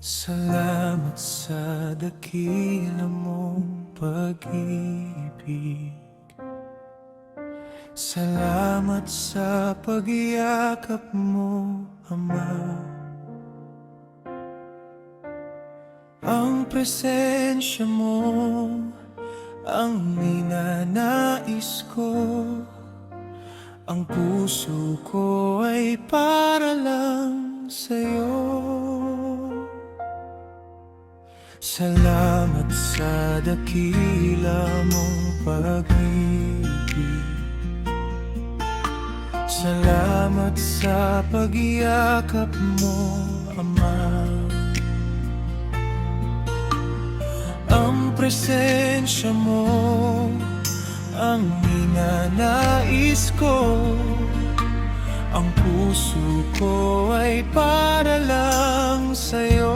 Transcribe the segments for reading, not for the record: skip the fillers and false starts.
Salamat sa dakila mong pag-ibig. Salamat sa pagyakap mo, Ama. Ang presensya mo ang ninanais ko. Ang puso ko ay para lang sa'yo. Salamat sa dakila mong pag-ibig. Salamat sa pagyakap mo, Ama. Ang presensya mo ang ninanais ko. Ang puso ko ay para lang sa'yo.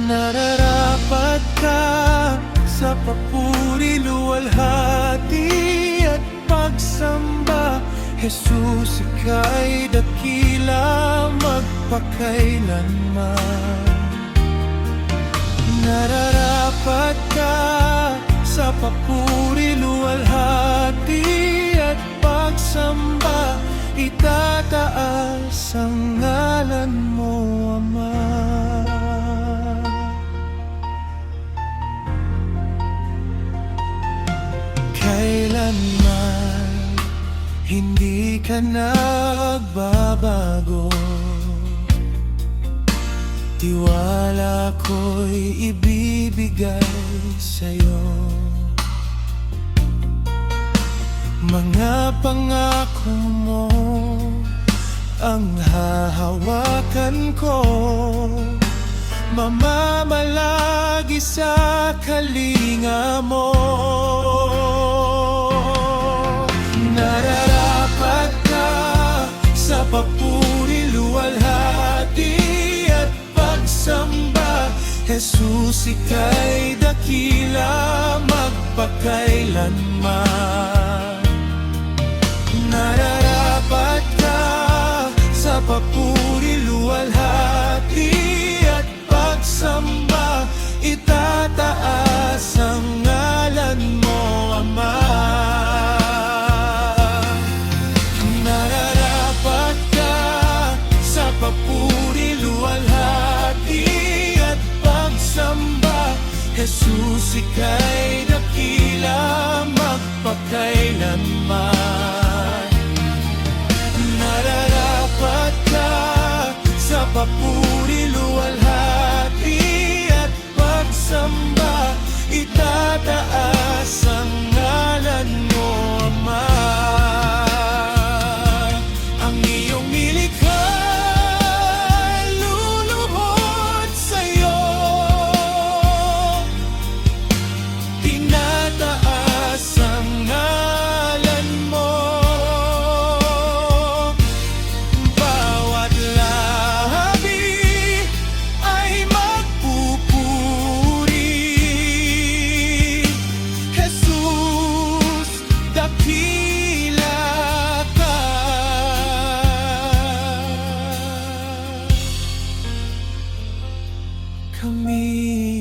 Nararapat ka sa papuri, luwalhati at pagsamba. Jesus, ika'y dakila magpakailanman. Nararapat ka sa papuri, luwalhati at pagsamba. Itataas ang ngalan mo, Ama. Kailanman hindi ka nagbabago. Tiwala ko'y ibibigay sa'yo. Mga pangako mo ang hahawakan ko. Mamamalagi sa kalinga mo. Nararapat ka sa papuri, luwalhati at pagsamba. Jesus, ika'y dakila magpakailanman. Nararapat ka sa papuri, luwalhati at pagsamba. Itataas ang ngalan mo, Ama. Nararapat ka sa papuri, luwalhati at pagsamba. Jesus, ika'y dakila magpakailanman. Nararapat ka sa papuri, luwalhati at pagsamba. Itataas ang ngalan mo, Ama. Ang iyong nilikha luluhod sa'yo. Tinataas ang ngalan mo. Bawat labi ay magpupuri. Jesus, dakila ka. Kami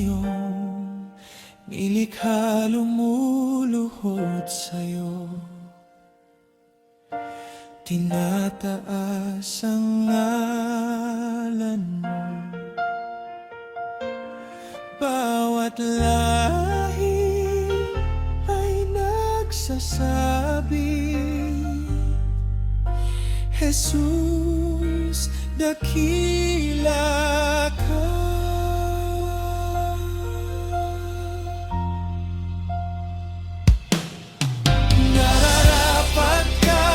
iyong nilikha, lumuluhod sa'yo. Tinataas ang ngalan mo. Bawat lahi ay nagsasabi, Jesus, dakila ka. Nararapat ka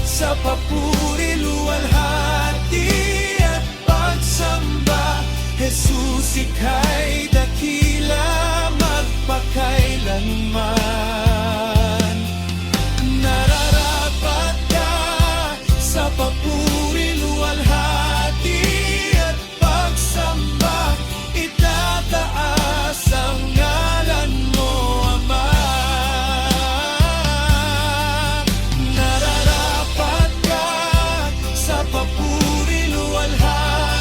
sa papuri, luwalhati at pagsamba. Jesus, ika'y dakila magpakailanman. Nararapat ka sa papuri, luwalhati at pagsamba. Itataas ang ngalan mo, Ama. Nararapat ka sa papuri, luwalhati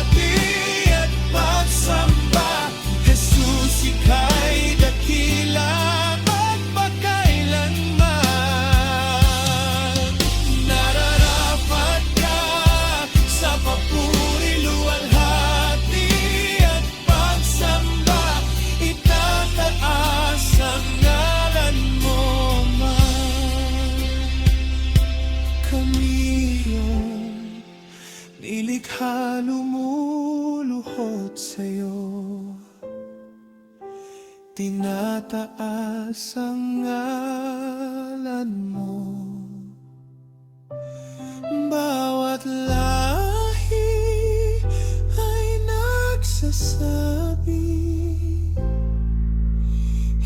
nilikha lumuluhod sa'yo. Tinataas ang ngalan mo. Bawat lahi ay nagsasabi,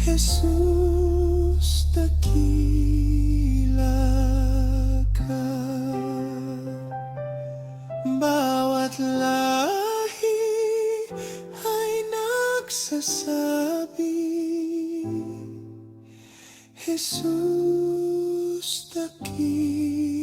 Jesus, dakila ka. Bawat lahi ay nagsasabi, Jesus, dakila